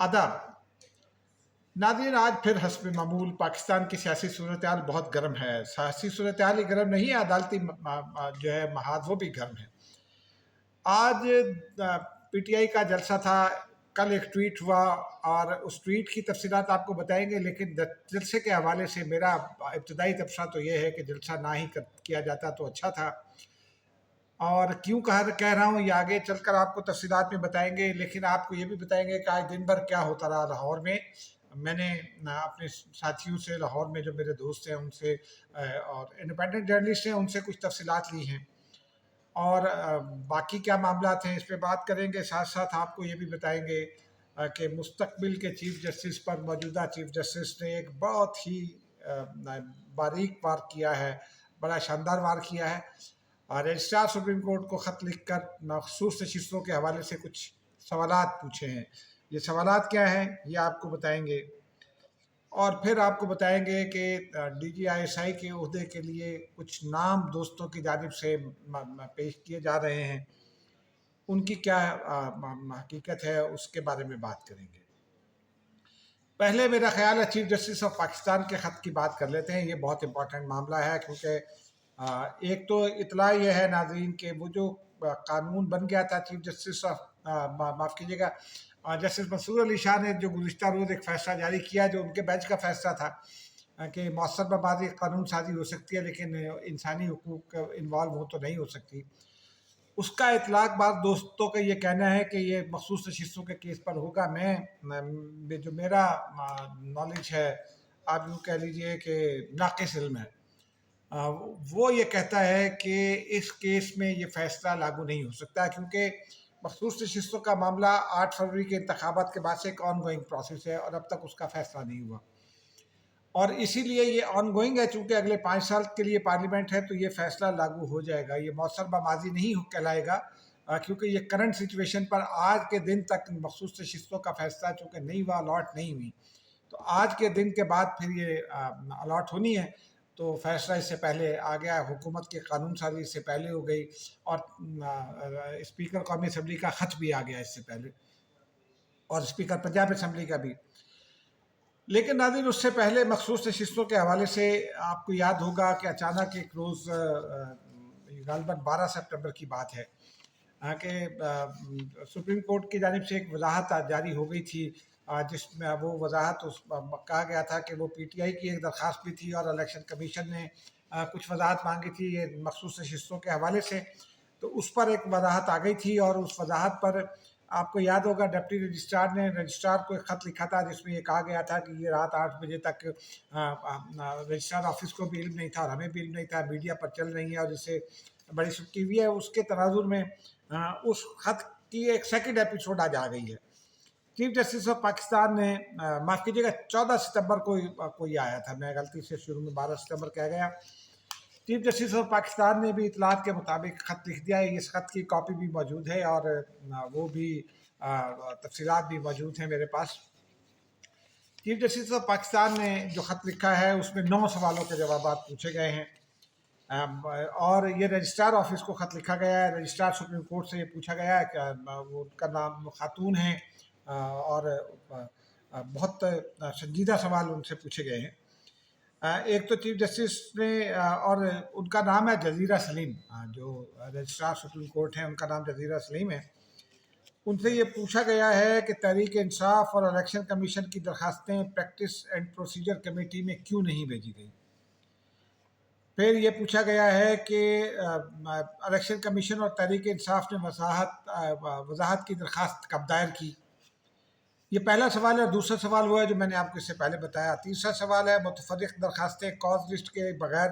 आदाब नाज़रीन, आज फिर हस्ब मामूल पाकिस्तान की सियासी सूरत हाल बहुत गर्म है। सियासी सूरत हाल ही गर्म नहीं है, अदालती जो है महाज वो भी गर्म है। आज पीटीआई का जलसा था, कल एक ट्वीट हुआ और उस ट्वीट की तफसीलात आपको बताएंगे, लेकिन जलसे के हवाले से मेरा इब्तदाई तबसरा तो ये है कि जलसा ना ही किया जाता तो अच्छा था। और क्यों कह रहा हूँ ये आगे चलकर आपको तफसीलात में बताएंगे, लेकिन आपको ये भी बताएंगे कि आज दिन भर क्या होता रहा लाहौर में। मैंने अपने साथियों से, लाहौर में जो मेरे दोस्त हैं उनसे और इंडिपेंडेंट जर्नलिस्ट हैं उनसे कुछ तफसीलात ली हैं, और बाकी क्या मामला हैं इस पर बात करेंगे। साथ साथ आपको ये भी बताएंगे कि मुस्तकबिल के चीफ जस्टिस पर मौजूदा चीफ जस्टिस ने एक बहुत ही बारीक वार किया है, बड़ा शानदार वार किया है। और रजिस्ट्रार सुप्रीम कोर्ट को ख़त लिखकर मखसूस नशिस्तों के हवाले से कुछ सवालात पूछे हैं। ये सवालात क्या हैं ये आपको बताएंगे, और फिर आपको बताएंगे कि DGISI के ओहदे के लिए कुछ नाम दोस्तों की जानिब से पेश किए जा रहे हैं, उनकी क्या हकीकत है उसके बारे में बात करेंगे। पहले मेरा ख्याल है चीफ जस्टिस ऑफ पाकिस्तान के ख़त की बात कर लेते हैं। ये बहुत इंपॉर्टेंट मामला है, क्योंकि एक तो इतला ये है नाज़रीन कि वो जो कानून बन गया था चीफ जस्टिस ऑफ माफ़ कीजिएगा जस्टिस मंसूर अली शाह ने जो गुज़िश्ता रोज़ एक फ़ैसला जारी किया, जो उनके बेंच का फ़ैसला था कि मौसर बबादी कानून साजी हो सकती है लेकिन इंसानी हुकूक इन्वॉल्व हो तो नहीं हो सकती। उसका इतलाक बाद दोस्तों का ये कहना है कि ये मखसूस नशिस्तों के केस पर होगा। मैं जो मेरा नॉलेज है, आप यूँ कह लीजिए कि नाक़िस इल्म है, वो ये कहता है कि इस केस में ये फ़ैसला लागू नहीं हो सकता, क्योंकि मखसूस नशिस्तों का मामला 8 फरवरी के इंतखाबात के बाद से एक ऑन गोइंग प्रोसेस है और अब तक उसका फ़ैसला नहीं हुआ। और इसीलिए ये ऑन गोइंग है, चूँकि अगले 5 साल के लिए पार्लियामेंट है तो ये फ़ैसला लागू हो जाएगा। ये मौसर बमाज़ी नहीं कहलाएगा, क्योंकि ये करंट सिचुएशन पर आज के दिन तक मखसूस नशिस्तों का फ़ैसला चूँकि नहीं हुआ, अलॉट नहीं हुई, तो आज के दिन के बाद फिर ये अलॉट होनी है। तो फैसला इससे पहले आ गया, हुकूमत की कानून साजी इससे पहले हो गई, और स्पीकर कौमी असम्बली का ख़त भी आ गया इससे पहले, और स्पीकर पंजाब असम्बली का भी। लेकिन नाज़रीन, उससे पहले मखसूस नशिस्तों के हवाले से आपको याद होगा कि अचानक एक रोज़ गालबन 12 सितंबर की बात है कि सुप्रीम कोर्ट की जानिब से एक वजाहत जारी हो गई थी, जिसमें वो वजाहत कहा गया था कि वो PTI की एक दरख्वास्त भी थी और इलेक्शन कमीशन ने कुछ वजाहत मांगी थी ये मखसूस नशिस्तों के हवाले से। तो उस पर एक वजाहत आ गई थी, और उस वजाहत पर आपको याद होगा डिप्टी रजिस्ट्रार ने रजिस्ट्रार को एक ख़त लिखा था जिसमें ये कहा गया था कि ये रात 8 बजे तक रजिस्ट्रार ऑफिस को भी इल्म नहीं था और हमें भी इल्म नहीं था, मीडिया पर चल रही है और इससे बड़ी सुर्खी हुई है। उसके तनाजुर में उस ख़त की एक सेकंड एपिसोड आज आ गई है। चीफ जस्टिस ऑफ पाकिस्तान ने माफ़ कीजिएगा 14 सितंबर को कोई आया था, मैं गलती से शुरू में 12 सितंबर कह गया। चीफ जस्टिस ऑफ पाकिस्तान ने भी इतलात के मुताबिक ख़त लिख दिया है। इस ख़त की कॉपी भी मौजूद है और वो भी तफसीलात भी मौजूद हैं मेरे पास। चीफ जस्टिस ऑफ पाकिस्तान ने जो ख़त लिखा है उसमें 9 सवालों के जवाब पूछे गए हैं, और ये रजिस्ट्रार ऑफिस को ख़त लिखा गया है। रजिस्ट्रार सुप्रीम कोर्ट से ये पूछा गया है कि वो उनका नाम खातून है, और बहुत संजीदा सवाल उनसे पूछे गए हैं। एक तो चीफ जस्टिस ने और उनका नाम है जज़ीरा सलीम, जो रजिस्ट्रार सुप्रीम कोर्ट हैं उनका नाम जज़ीरा सलीम है। उनसे ये पूछा गया है कि तहरीक इंसाफ और इलेक्शन कमीशन की दरखास्तें प्रैक्टिस एंड प्रोसीजर कमेटी में क्यों नहीं भेजी गई। फिर ये पूछा गया है कि इलेक्शन कमीशन और तहरीक इंसाफ ने वजाहत की दरखास्त कब दायर की। ये पहला सवाल है। दूसरा सवाल हुआ है जो मैंने आपको इससे पहले बताया। तीसरा सवाल है मुतफर्रिक दरखास्तें कॉज लिस्ट के बगैर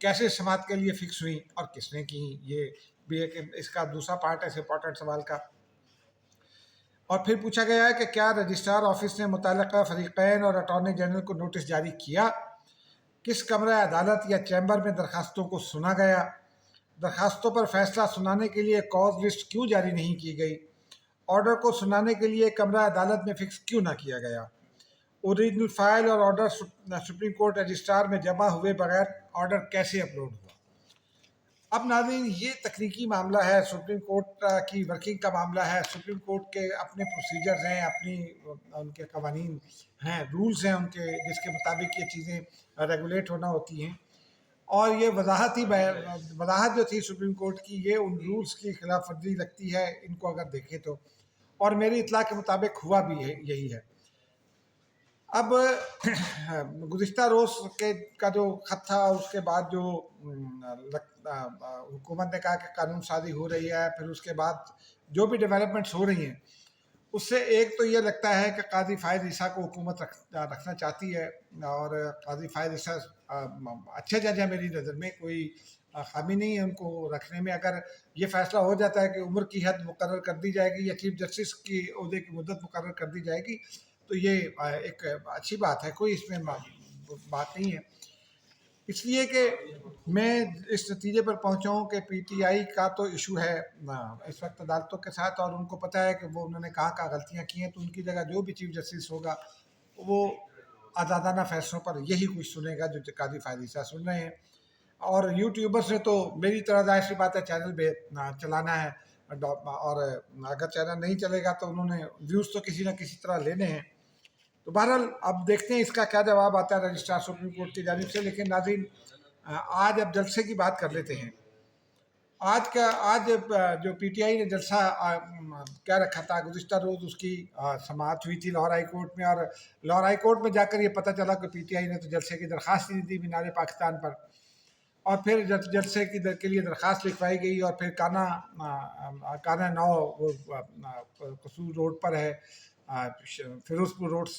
कैसे समात के लिए फ़िक्स हुई और किसने की। ये भी एक इसका दूसरा पार्ट है इस इंपॉर्टेंट सवाल का। और फिर पूछा गया है कि क्या रजिस्ट्रार ऑफिस ने मुतल्लिका फरीकैन और अटॉर्नी जनरल को नोटिस जारी किया, किस कमरा अदालत या चैम्बर में दरखास्तों को सुना गया, दरखास्तों पर फैसला सुनाने के लिए कॉज लिस्ट क्यों जारी नहीं की गई, ऑर्डर को सुनाने के लिए कमरा अदालत में फ़िक्स क्यों ना किया गया, ओरिजिनल फाइल और ऑर्डर सुप्रीम कोर्ट रजिस्ट्रार में जमा हुए बगैर ऑर्डर कैसे अपलोड हुआ। اب ناظرین یہ تکنیکی معاملہ ہے، سپریم کورٹ کی ورکنگ کا معاملہ ہے، سپریم کورٹ کے اپنے پروسیجرز ہیں، اپنی ان کے قوانین ہیں، رولز ہیں ان کے، جس کے مطابق یہ چیزیں ریگولیٹ ہونا ہوتی ہیں، اور یہ وضاحت جو تھی سپریم کورٹ کی، یہ ان رولز کی خلاف ورزی لگتی ہے ان کو اگر دیکھیں تو، اور میری اطلاع کے مطابق ہوا بھی یہی ہے۔ اب گزشتہ روز کا جو خط تھا، اس کے بعد جو حکومت نے کہا کہ قانون سازی ہو رہی ہے، پھر اس کے بعد جو بھی ڈیولپمنٹس ہو رہی ہیں، اس سے ایک تو یہ لگتا ہے کہ قاضی فائز عیسیٰ کو حکومت رکھنا چاہتی ہے، اور قاضی فائز عیسیٰ اچھے جج ہیں میری نظر میں، کوئی خامی نہیں ہے ان کو رکھنے میں۔ اگر یہ فیصلہ ہو جاتا ہے کہ عمر کی حد مقرر کر دی جائے گی یا چیف جسٹس کی عہدے کی مدت مقرر کر دی جائے گی، تو یہ ایک اچھی بات ہے، کوئی اس میں بات نہیں ہے۔ اس لیے کہ میں اس نتیجے پر پہنچا ہوں کہ پی ٹی آئی کا تو ایشو ہے اس وقت عدالتوں کے ساتھ، اور ان کو پتہ ہے کہ وہ انہوں نے کہاں غلطیاں کی ہیں، تو ان کی جگہ جو بھی چیف جسٹس ہوگا وہ آزادانہ فیصلوں پر یہی کچھ سنے گا جو قاضی فائز عیسیٰ سن رہے ہیں۔ اور یوٹیوبرس نے تو میری طرح ظاہر سی بات ہے چینل پہ چلانا ہے، اور اگر چینل نہیں چلے گا تو انہوں نے ویوز تو کسی نہ کسی طرح لینے ہیں۔ تو بہرحال اب دیکھتے ہیں اس کا کیا جواب آتا ہے رجسٹرار سپریم کورٹ کی جانب سے۔ لیکن ناظرین، آج اب جلسے کی بات کر لیتے ہیں۔ آج جو پی ٹی آئی نے جلسہ کیا رکھا تھا، گزشتہ روز اس کی سماعت ہوئی تھی لاہور ہائی کورٹ میں، اور لاہور ہائی کورٹ میں جا کر یہ پتہ چلا کہ پی ٹی آئی نے تو جلسے کی درخواست دی تھی مینار پاکستان پر، اور پھر جلسے کے لیے درخواست لکھوائی گئی، اور پھر کانا 9 قصور روڈ پر ہے، فیروز پور روڈ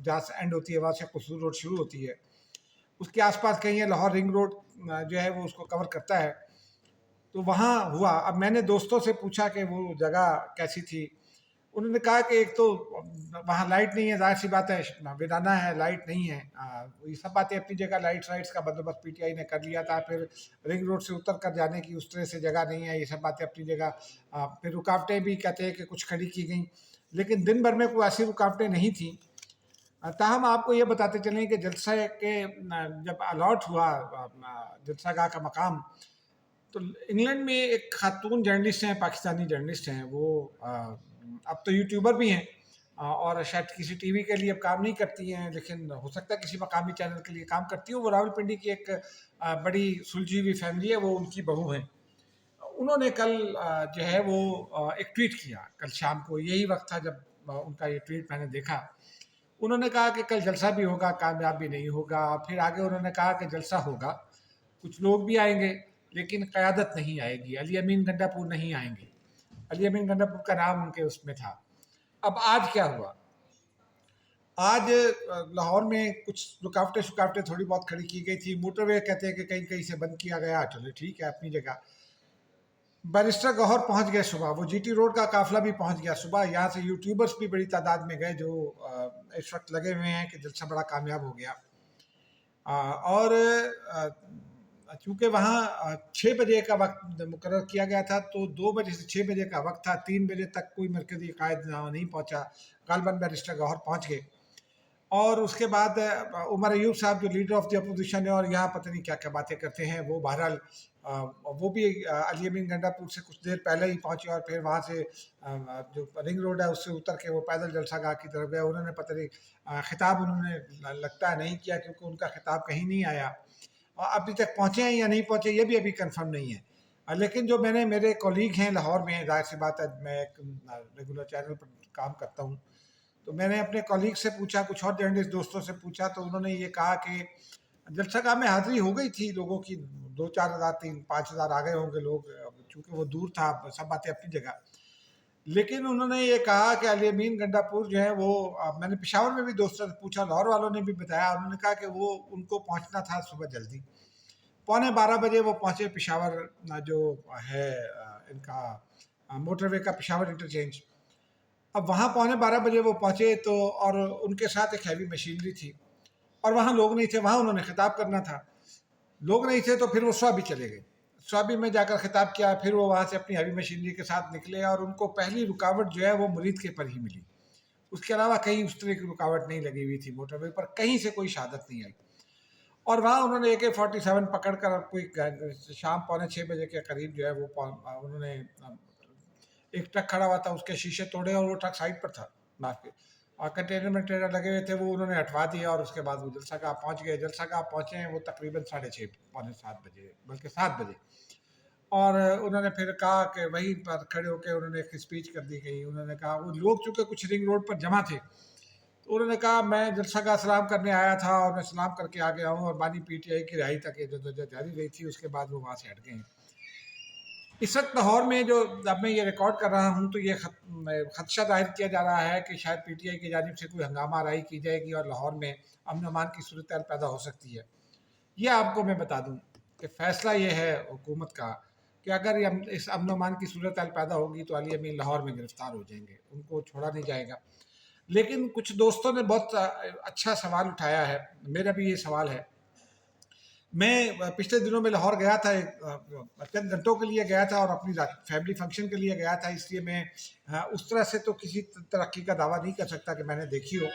جہاں سے اینڈ ہوتی ہے وہاں سے قصور روڈ شروع ہوتی ہے، اس کے آس پاس کہیں ہے، لاہور رنگ روڈ جو ہے وہ اس کو کور کرتا ہے، تو وہاں ہوا۔ اب میں نے دوستوں سے پوچھا کہ وہ جگہ کیسی تھی، انہوں نے کہا کہ ایک تو وہاں لائٹ نہیں ہے، ظاہر سی بات ہے ویرانہ ہے، لائٹ نہیں ہے، یہ سب باتیں اپنی جگہ، لائٹس کا بندوبست پی ٹی آئی نے کر لیا تھا، پھر رنگ روڈ سے اتر کر جانے کی اس طرح سے جگہ نہیں ہے، یہ سب باتیں اپنی جگہ، پھر رکاوٹیں بھی کہتے ہیں کہ کچھ کھڑی کی گئیں، لیکن دن بھر میں کوئی ایسی رکاوٹیں نہیں تھیں۔ تاہم آپ کو یہ بتاتے چلیں کہ جلسہ کے جب الاٹ ہوا جلسہ گاہ کا مقام، تو انگلینڈ میں ایک خاتون جرنلسٹ ہیں، پاکستانی جرنلسٹ ہیں، وہ اب تو یوٹیوبر بھی ہیں، اور شاید کسی ٹی وی کے لیے اب کام نہیں کرتی ہیں، لیکن ہو سکتا ہے کسی مقامی چینل کے لیے کام کرتی ہوں۔ وہ راول پنڈی کی ایک بڑی سلجھی ہوئی فیملی ہے، وہ ان کی بہو ہیں۔ انہوں نے کل جو ہے وہ ایک ٹویٹ کیا، کل شام کو یہی وقت تھا جب ان کا یہ ٹویٹ میں نے دیکھا۔ انہوں نے کہا کہ کل جلسہ بھی ہوگا، کامیاب بھی نہیں ہوگا، اور پھر آگے انہوں نے کہا کہ جلسہ ہوگا، کچھ لوگ بھی آئیں گے لیکن قیادت نہیں آئے گی، علی امین گنڈا پور نہیں آئیں گے۔ علی امین گنڈا پور کا نام ان کے اس میں تھا۔ اب آج کیا ہوا؟ آج لاہور میں کچھ رکاوٹیں تھوڑی بہت کھڑی کی گئی تھی، موٹر وے کہتے ہیں کہ کہیں سے بند کیا گیا، چلو ٹھیک ہے اپنی جگہ۔ بیرسٹر گوہر پہنچ گئے صبح، وہ جی ٹی روڈ کا قافلہ بھی پہنچ گیا صبح، یہاں سے یوٹیوبرز بھی بڑی تعداد میں گئے جو اس وقت لگے ہوئے ہیں کہ جلسہ بڑا کامیاب ہو گیا۔ اور چونکہ وہاں 6 بجے کا وقت مقرر کیا گیا تھا، تو 2 بجے سے 6 بجے کا وقت تھا، 3 بجے تک کوئی مرکزی قائد نہیں پہنچا، غالباً بیرسٹر گوہر پہنچ گئے۔ اور اس کے بعد عمر ایوب صاحب جو لیڈر آف دی اپوزیشن ہے، اور یہاں پتہ نہیں کیا کیا باتیں کرتے ہیں، وہ بہرحال وہ بھی علی امین گنڈا پور سے کچھ دیر پہلے ہی پہنچے، اور پھر وہاں سے جو رنگ روڈ ہے اس سے اتر کے وہ پیدل جلسہ گاہ کی طرف گئے۔ انہوں نے پتہ نہیں خطاب انہوں نے لگتا ہے نہیں کیا، کیونکہ ان کا خطاب کہیں نہیں آیا، اور ابھی تک پہنچے ہیں یا نہیں پہنچے یہ بھی ابھی کنفرم نہیں ہے۔ لیکن جو میرے کولیگ ہیں لاہور میں، ظاہر سی بات ہے میں ایک ریگولر چینل پر کام کرتا ہوں، تو میں نے اپنے کولیگ سے پوچھا، کچھ اور جرنلسٹ دوستوں سے پوچھا، تو انہوں نے یہ کہا کہ جلسہ گاہ میں حاضری ہو گئی تھی لوگوں کی، 2-4 ہزار 3-5 ہزار آ گئے ہوں گے لوگ، چونکہ وہ دور تھا، سب باتیں اپنی جگہ۔ لیکن انہوں نے یہ کہا کہ علی امین گنڈا پور جو ہے وہ، میں نے پشاور میں بھی دوستوں سے پوچھا، لاہور والوں نے بھی بتایا، انہوں نے کہا کہ وہ ان کو پہنچنا تھا صبح جلدی، 11:15 بجے وہ پہنچے پشاور، جو ہے ان کا موٹر وے کا پشاور انٹرچینج۔ اب وہاں 11:15 بجے وہ پہنچے، تو اور ان کے ساتھ ایک ہیوی مشینری تھی، اور وہاں لوگ نہیں تھے، وہاں انہوں نے خطاب کرنا تھا، لوگ نہیں تھے، تو پھر وہ سوابی چلے گئے، سوابی میں جا کر خطاب کیا، پھر وہ وہاں سے اپنی ہیوی مشینری کے ساتھ نکلے، اور ان کو پہلی رکاوٹ جو ہے وہ مرید کے پر ہی ملی، اس کے علاوہ کہیں اس طرح کی رکاوٹ نہیں لگی ہوئی تھی موٹر وے پر، کہیں سے کوئی شہادت نہیں آئی۔ और वहाँ उन्होंने AK-47 पकड़ कर कोई शाम 5:45 के करीब जो है वो उन्होंने एक ट्रक खड़ा हुआ था उसके शीशे तोड़े और वो ट्रक साइड पर था मार के, और कंटेनर में ट्रेलर लगे हुए थे वो उन्होंने हटवा दिया, और उसके बाद वो जलसा गाह पहुँच गए। जलसा गाह पहुँचे हैं वो तकरीबन 6:30 पौने 7 बजे, बल्कि 7 बजे। और उन्होंने फिर कहा कि वहीं पर खड़े होकर उन्होंने एक स्पीच कर दी गई। उन्होंने कहा, वो लोग चूँकि कुछ रिंग रोड पर जमा थे, तो उन्होंने कहा मैं जलसा का सलाम करने आया था और मैं सलाम करके आ गया हूँ, और बानी PTI की रिहाई तक ये जद्दोजहद जारी रही थी, उसके बाद वो वहाँ से हट गए हैं। इस वक्त लाहौर में जो अब मैं ये रिकॉर्ड कर रहा हूँ तो ये खदशा जाहिर किया जा रहा है कि शायद PTI की जानिब से कोई हंगामा आराई की जाएगी और लाहौर में अमन अमान की सूरत पैदा हो सकती है। ये आपको मैं बता दूँ कि फ़ैसला ये है हुकूमत का कि अगर ये इस अमन अमान की सूरत पैदा होगी तो अली अमीन लाहौर में गिरफ़्तार हो जाएंगे, उनको छोड़ा नहीं जाएगा। लेकिन कुछ दोस्तों ने बहुत अच्छा सवाल उठाया है, मेरा भी ये सवाल है। मैं पिछले दिनों में लाहौर गया था, चंद घंटों के लिए गया था और अपनी फैमिली फंक्शन के लिए गया था, इसलिए मैं उस तरह से तो किसी तरक्की का दावा नहीं कर सकता कि मैंने देखी हो।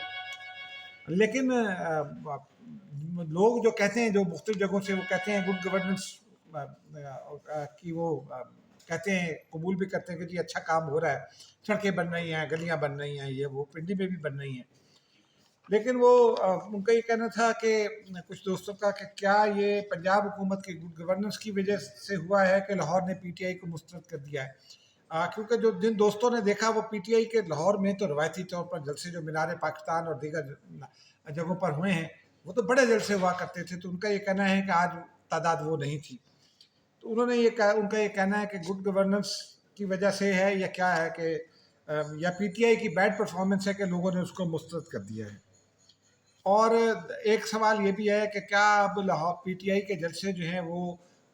लेकिन लोग जो कहते हैं, जो मुख्तलिफ जगहों से वो कहते हैं गुड गवर्नेंस की, वो कहते हैं, कबूल भी करते हैं कि जी अच्छा काम हो रहा है, सड़कें बन रही हैं, गलियां बन रही हैं, ये वो पिंडी में भी बन रही हैं। लेकिन वो उनका ये कहना था कि कुछ दोस्तों का कि क्या ये पंजाब हुकूमत की गुड गवर्नेंस की वजह से हुआ है कि लाहौर ने PTI को मुस्तरद कर दिया है। क्योंकि जो जिन दोस्तों ने देखा वो PTI के लाहौर में तो रवायती तौर पर जलसे जो मीनार पाकिस्तान और दीगर जगहों पर हुए हैं वो तो बड़े जलसे हुआ करते थे, तो उनका ये कहना है कि आज तादाद वो नहीं थी। तो उन्होंने ये कहा, उनका ये कहना है कि गुड गवर्नेंस की वजह से है या क्या है कि या PTI की बैड परफॉर्मेंस है कि लोगों ने उसको मुस्तरद कर दिया है। और एक सवाल ये भी है कि क्या अब लाहौर PTI के जलसे जो हैं वो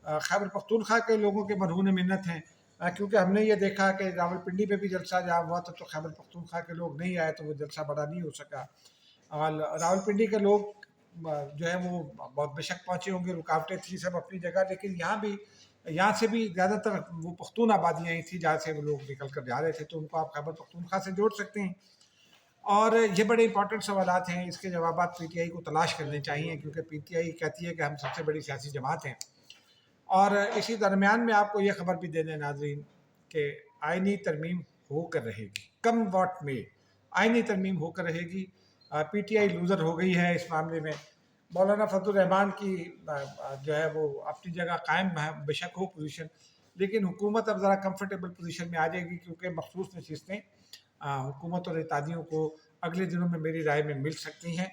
खैबर पख्तूनख्वा के लोगों के मरहून मिन्नत हैं, क्योंकि हमने ये देखा कि रावलपिंडी में भी जलसा जहाँ हुआ था तो खैबर पख्तूनख्वा के लोग नहीं आए तो वो जलसा बड़ा नहीं हो सका। रावलपिंडी के लोग जो है वो बहुत बेशक पहुँचे होंगे, रुकावटें थी सब अपनी जगह, लेकिन यहाँ से भी ज़्यादातर वो पख्तून आबादियाँ ही थी जहाँ से वो लोग निकल कर जा रहे थे, तो उनको आप खैबर पख्तूनख्वा से जोड़ सकते हैं। और ये बड़े इंपॉर्टेंट सवालात हैं, इसके जवाबात PTI को तलाश करने चाहिए, क्योंकि PTI कहती है कि हम सबसे बड़ी सियासी जमात हैं। और इसी दरमियान में आपको ये खबर भी दे दें नाज़रीन कि आइनी तरमीम होकर रहेगी, कम वॉट में आइनी तरमीम होकर रहेगी। PTI लूज़र हो गई है इस मामले में। मौलाना फजल रहमान की जो है वो अपनी जगह कायम है, बेशक हो पोजीशन, लेकिन हुकूमत अब ज़रा कंफर्टेबल पोजीशन में आ जाएगी, क्योंकि मखसूस नशिस्तें हुकूमत और इत्तेहादियों को अगले दिनों में मेरी राय में मिल सकती हैं।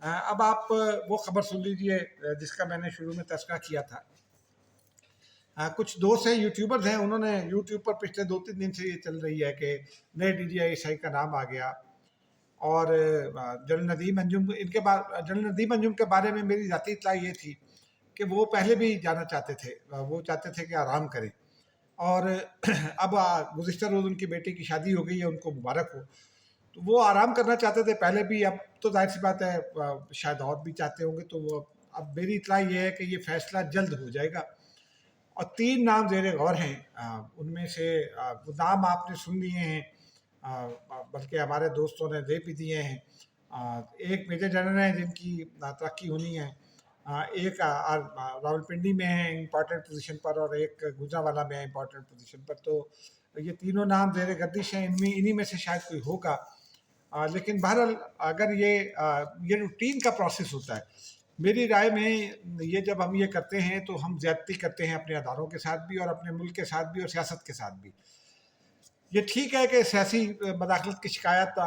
अब आप वो खबर सुन लीजिए जिसका मैंने शुरू में तस्करा किया था। कुछ दोस्त हैं, यूट्यूबर्स हैं, उन्होंने यूट्यूब पर पिछले 2-3 दिन से ये चल रही है कि नए DGI का नाम आ गया, और जनरल नदीम अंजुम इनके बाद जनरल नदीम अंजुम के बारे में मेरी ज़ाती इत्तला ये थी कि वो पहले भी जाना चाहते थे, वो चाहते थे कि आराम करें, और अब गुज़िश्ता रोज़ उनकी बेटी की शादी हो गई है, उनको मुबारक हो। तो वो आराम करना चाहते थे पहले भी, अब तो जाहिर सी बात है शायद और भी चाहते होंगे। तो वो अब मेरी इत्तला ये है कि ये फैसला जल्द हो जाएगा, और 3 नाम ज़ेर गौर हैं। उनमें से वो नाम आपने सुन लिए हैं, बल्कि हमारे दोस्तों ने दे भी दिए हैं। एक मेजर जनरल हैं जिनकी तरक्की होनी है, एक रावलपिंडी में है इम्पॉर्टेंट पोजीशन पर, और एक गुजरांवाला में है इम्पॉर्टेंट पोजीशन पर। तो ये तीनों नाम ज़ेर गर्दिश हैं, इन्हीं में से शायद कोई होगा। लेकिन बहरहाल अगर ये रूटीन का प्रोसेस होता है, मेरी राय में ये जब हम ये करते हैं तो हम ज़्यादती करते हैं अपने अदारों के साथ भी और अपने मुल्क के साथ भी और सियासत के साथ भी। ये ठीक है कि सियासी मदाखलत की शिकायत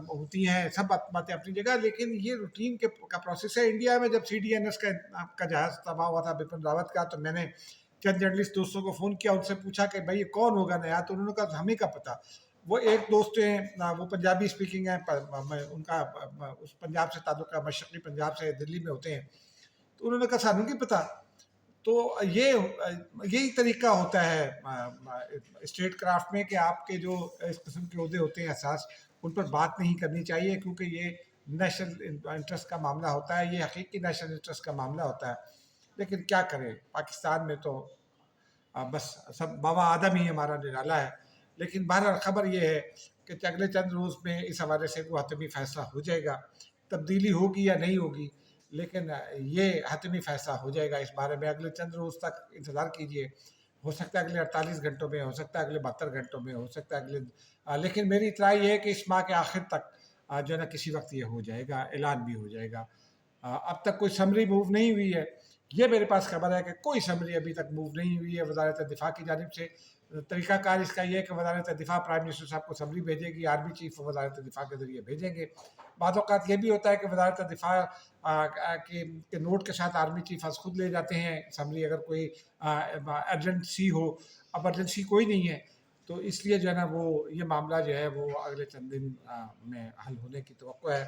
होती हैं, सब बातें अपनी जगह, लेकिन ये रूटीन का प्रोसेस है। इंडिया में जब CDNS का आपका जहाज़ तबाह हुआ था बिपिन रावत का, तो मैंने चंद जर्नलिस्ट दोस्तों को फ़ोन किया, उनसे पूछा कि भाई ये कौन होगा नया, तो उन्होंने कहा हमें क्या पता। वो एक दोस्त हैं, वो पंजाबी स्पीकिंग है, उनका उस पंजाब से ताल्लुक़ है, मशरक़ी पंजाब से दिल्ली में होते हैं, तो उन्होंने कहा सानू की पता। तो यही तरीका होता है स्टेट क्राफ्ट में कि आपके जो इस किस्म के ओहदे होते हैं असास, उन पर बात नहीं करनी चाहिए, क्योंकि ये नेशनल इंटरेस्ट का मामला होता है, ये हकीकी नेशनल इंटरेस्ट का मामला होता है। लेकिन क्या करें, पाकिस्तान में तो बस सब बाबा आदम ही हमारा निराला है। लेकिन बहरहाल खबर ये है कि अगले चंद रोज़ में इस हवाले से कोई हतमी फ़ैसला हो जाएगा, तब्दीली होगी या नहीं होगी لیکن یہ حتمی فیصلہ ہو جائے گا اس بارے میں، اگلے چند روز تک انتظار کیجیے، ہو سکتا ہے اگلے 48 گھنٹوں میں، ہو سکتا ہے اگلے 72 گھنٹوں میں، ہو سکتا ہے لیکن میری اطلاع یہ ہے کہ اس ماہ کے آخر تک جو ہے نا کسی وقت یہ ہو جائے گا، اعلان بھی ہو جائے گا۔ اب تک کوئی سمری موو نہیں ہوئی ہے، یہ میرے پاس خبر ہے کہ کوئی سمری ابھی تک موو نہیں ہوئی ہے وزارت دفاع کی جانب سے۔ طریقہ کار اس کا یہ ہے کہ وزارت دفاع پرائم منسٹر صاحب کو سمری بھیجے گی، آرمی چیف وزارت دفاع کے ذریعے بھیجیں گے۔ بعض اوقات یہ بھی ہوتا ہے کہ وزارت دفاع کے نوٹ کے ساتھ آرمی چیف خود لے جاتے ہیں سمری، اگر کوئی ایمرجنسی ہو۔ ایمرجنسی کوئی نہیں ہے، تو اس لیے جو ہے نا وہ یہ معاملہ جو ہے وہ اگلے چند دن میں حل ہونے کی توقع ہے۔